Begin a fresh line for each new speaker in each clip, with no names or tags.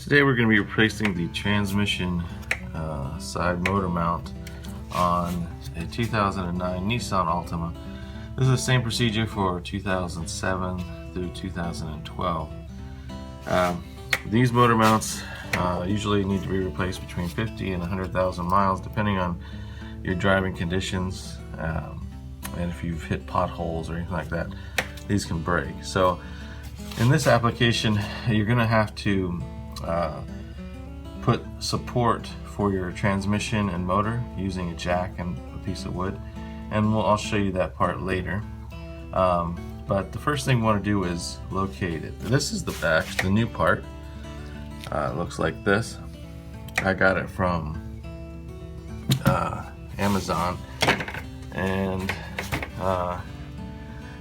Today we're going to be replacing the transmission side motor mount on a 2009 Nissan Altima. This is the same procedure for 2007 through 2012. These motor mounts usually need to be replaced between 50 and 100,000 miles depending on your driving conditions, and if you've hit potholes or anything like that, these can break. So in this application you're going to have to put support for your transmission and motor using a jack and a piece of wood, and I'll show you that part later. But the first thing we want to do is locate it. This is the new part. It looks like this. I got it from Amazon, and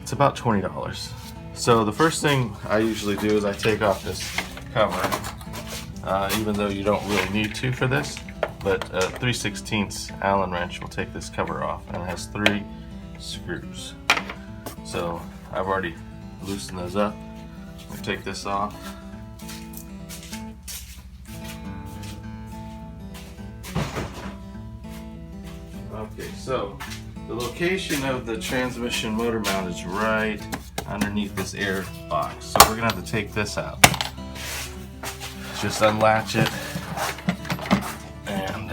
it's about $20. So the first thing I usually do is I take off this cover, even though you don't really need to for this, but a 3/16 Allen wrench will take this cover off, and it has 3 screws. So I've already loosened those up. We'll take this off. Okay, so the location of the transmission motor mount is right underneath this air box. So we're gonna have to take this out. Just unlatch it and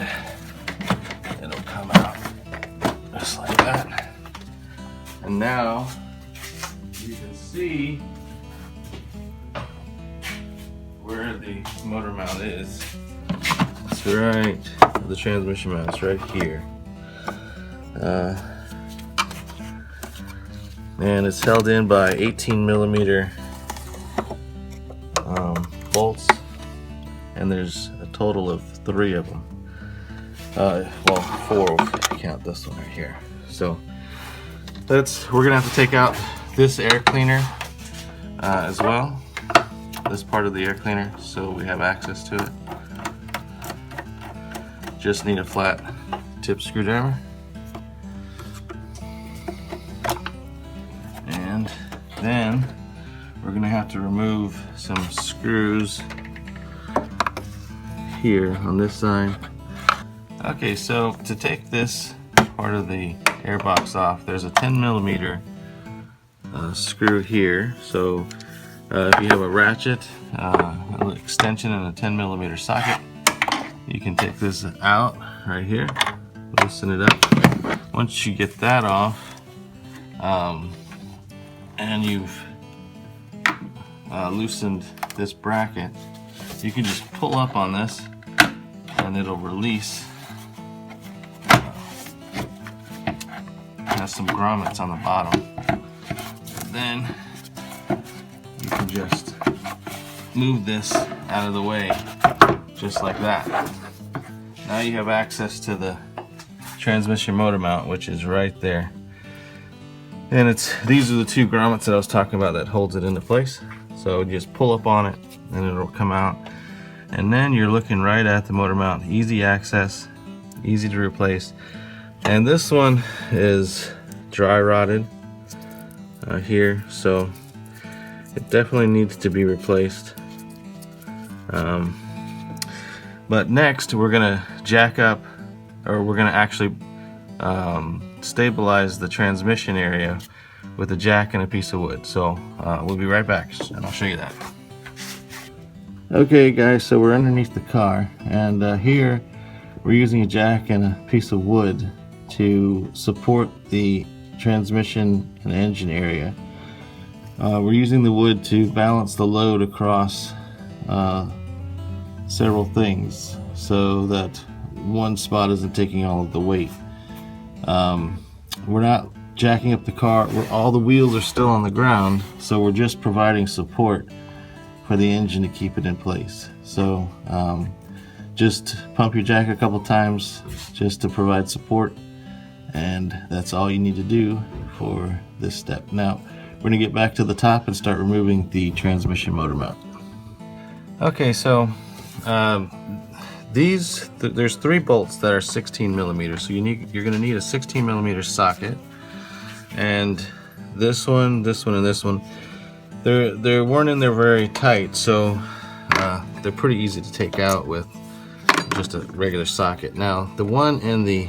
it'll come out just like that. And now you can see where the motor mount is. It's right, the transmission mount is right here. And it's held in by 18mm bolts, and there's a total of 3 of them. Well, 4 if you count this one right here. So we're gonna have to take out this air cleaner as well, this part of the air cleaner, so we have access to it. Just need a flat tip screwdriver. And then we're going to have to remove some screws here on this side. Okay, so to take this part of the air box off, there's a 10mm screw here. So if you have a ratchet, an extension, and a 10mm socket, you can take this out right here, loosen it up. Once you get that off, and you've loosened this bracket, you can just pull up on this and it'll release. It has some grommets on the bottom. And then you can just move this out of the way just like that. Now you have access to the transmission motor mount, which is right there. And these are the 2 grommets that I was talking about that holds it into place. So just pull up on it and it'll come out. And then you're looking right at the motor mount. Easy access, easy to replace. And this one is dry rotted here, so it definitely needs to be replaced. But next we're gonna jack up, or we're gonna actually stabilize the transmission area with a jack and a piece of wood. So we'll be right back and I'll show you that. Okay guys, so we're underneath the car, and here we're using a jack and a piece of wood to support the transmission and engine area. We're using the wood to balance the load across several things so that one spot isn't taking all of the weight. We're not jacking up the car, all the wheels are still on the ground, so we're just providing support for the engine to keep it in place. So just pump your jack a couple times just to provide support, and that's all you need to do for this step. Now we're going to get back to the top and start removing the transmission motor mount. Okay, so there's 3 bolts that are 16mm, so you're going to need a 16mm socket, and this one, and this one. They weren't in there very tight, so they're pretty easy to take out with just a regular socket. Now the one in the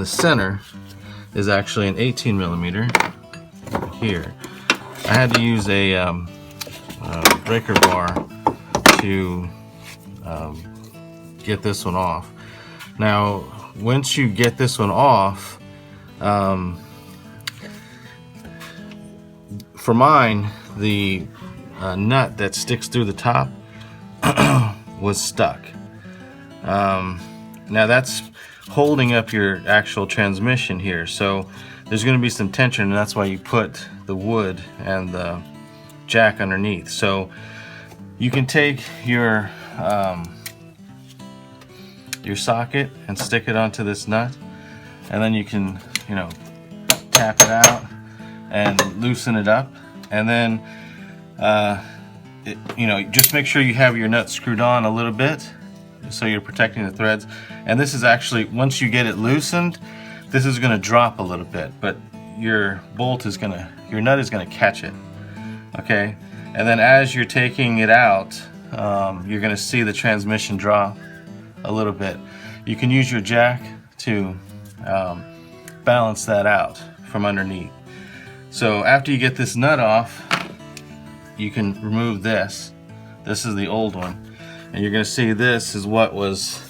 center is actually an 18 millimeter here. I had to use a breaker bar to get this one off. Now once you get this one off, for mine, the nut that sticks through the top was stuck. Now that's holding up your actual transmission here, so there's going to be some tension, and that's why you put the wood and the jack underneath. So you can take your socket and stick it onto this nut, and then you can, you know, tap it out and loosen it up, and then you know, just make sure you have your nut screwed on a little bit so you're protecting the threads. And this is actually, once you get it loosened, this is going to drop a little bit, but your nut is going to catch it. Okay, and then as you're taking it out, you're going to see the transmission drop a little bit. You can use your jack to balance that out from underneath. So after you get this nut off, you can remove this. This is the old one, and you're going to see this is what was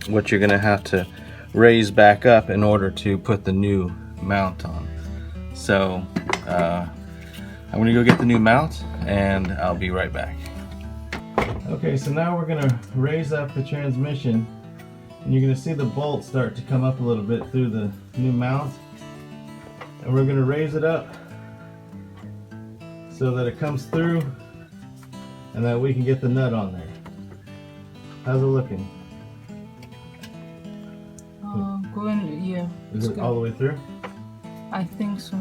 what you're going to have to raise back up in order to put the new mount on. So I'm going to go get the new mount, and I'll be right back. Okay, so now we're going to raise up the transmission, and you're going to see the bolt start to come up a little bit through the new mount, and we're going to raise it up so that it comes through and that we can get the nut on there. How's it looking?
Going, yeah.
Is it all the way through?
I think so.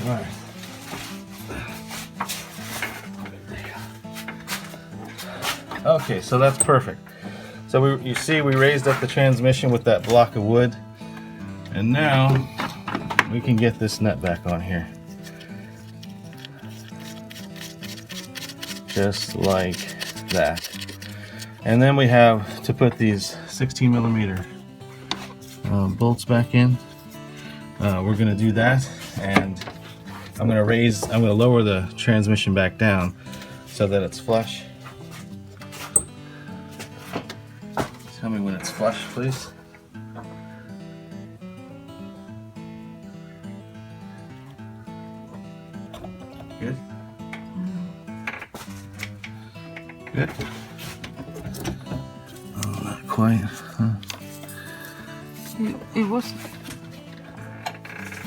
Alright. Okay, so that's perfect. So you see we raised up the transmission with that block of wood, and now we can get this nut back on here. Just like that. And then we have to put these 16 millimeter bolts back in. We're going to do that, and I'm going to lower the transmission back down so that it's flush. Tell me when it's flush, please. Good? Good? Oh, not quite. Huh?
It was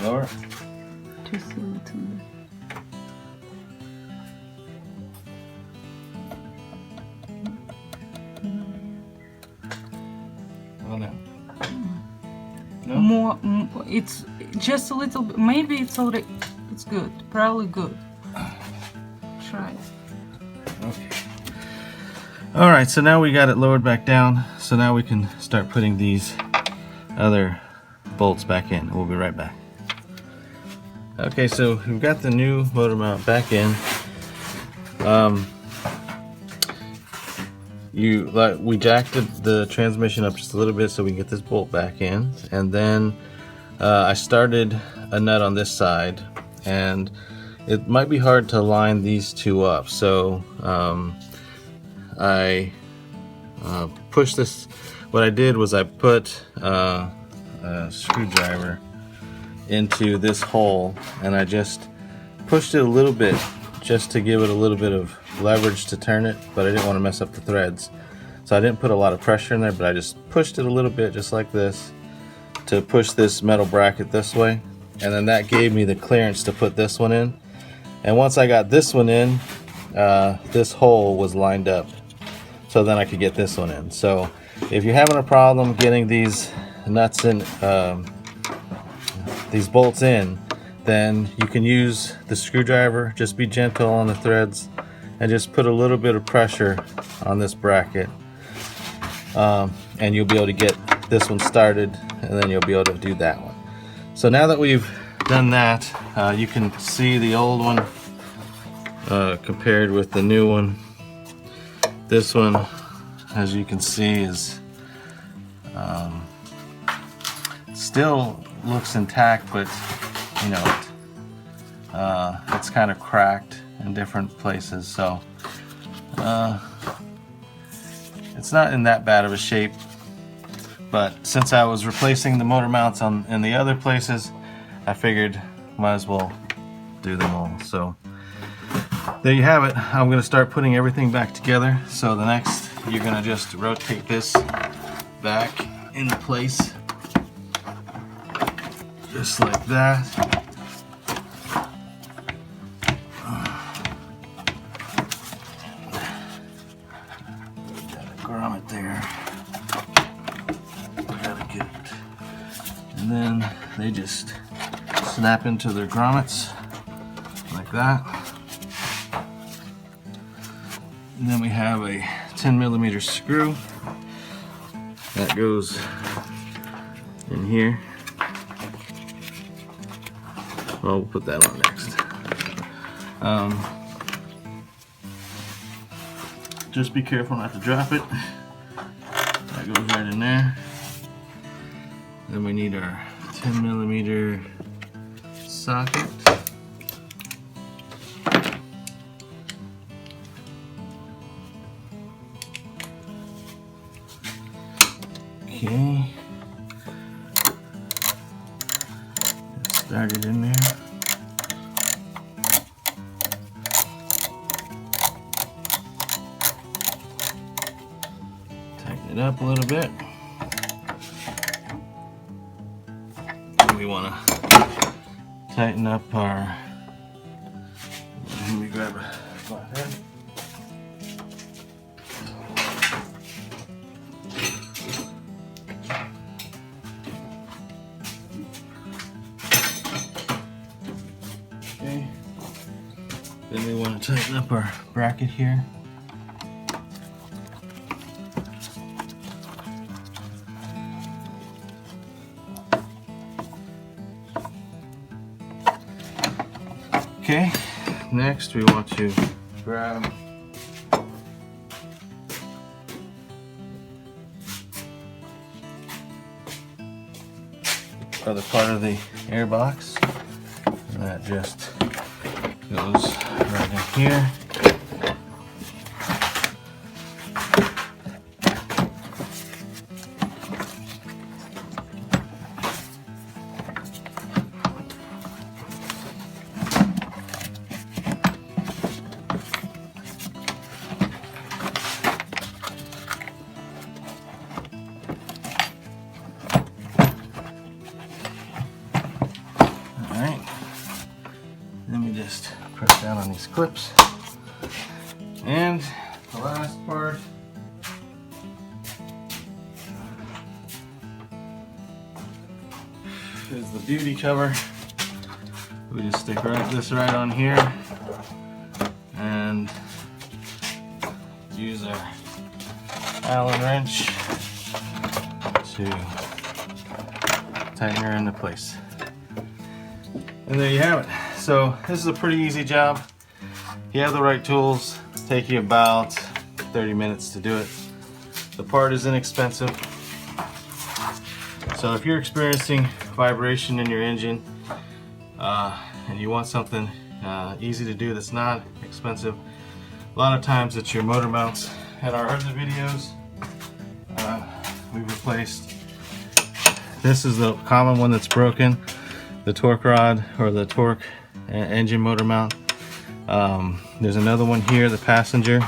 Lower?
just a little bit.
Oh, no. No?
More, it's just a little bit. Maybe it's already. It's good. Probably good. Try it.
Okay. All right, so now we got it lowered back down. So now we can start putting these other bolts back in. We'll be right back. Okay, so we've got the new motor mount back in. We jacked the transmission up just a little bit so we can get this bolt back in, and then I started a nut on this side, and it might be hard to line these two up, so I pushed this. What I did was I put a screwdriver into this hole, and I just pushed it a little bit just to give it a little bit of leverage to turn it, but I didn't want to mess up the threads, so I didn't put a lot of pressure in there, but I just pushed it a little bit just like this to push this metal bracket this way, and then that gave me the clearance to put this one in. And once I got this one in, this hole was lined up, so then I could get this one in. So if you're having a problem getting these nuts in, these bolts in, then you can use the screwdriver. Just be gentle on the threads and just put a little bit of pressure on this bracket, and you'll be able to get this one started, and then you'll be able to do that one. So now that we've done that, You can see the old one compared with the new one. This one, as you can see, is still looks intact, but you know, it's kind of cracked in different places, so it's not in that bad of a shape. But since I was replacing the motor mounts in the other places, I figured might as well do them all. So there you have it. I'm going to start putting everything back together. So the next, you're going to just rotate this back into place, just like that. Got a grommet there. Gotta get it. And then they just snap into their grommets like that. And then we have a 10mm screw that goes in here. Well, we'll put that on next. Just be careful not to drop it. That goes right in there. Then we need our 10mm socket. Okay. Start it in there. Tighten it up a little bit. We want to tighten up our. Let me grab a flathead. Okay. Then we want to tighten up our bracket here. Okay, next we want to grab the other part of the air box, and that just goes right in here. Then we just press down on these clips. And the last part is the beauty cover. We just stick this right on here and use our Allen wrench to tighten her into place. And there you have it. So this is a pretty easy job. If you have the right tools, it'll take you about 30 minutes to do it. The part is inexpensive. So if you're experiencing vibration in your engine and you want something easy to do that's not expensive, a lot of times it's your motor mounts. In our other videos, we've replaced, this is the common one that's broken, the torque rod or the torque engine motor mount. There's another one here, the passenger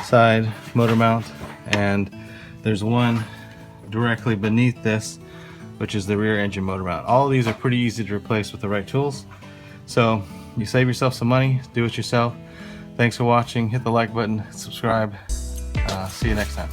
side motor mount, and there's one directly beneath this, which is the rear engine motor mount. All of these are pretty easy to replace with the right tools. So you save yourself some money, do it yourself. Thanks for watching. Hit the like button, subscribe. See you next time.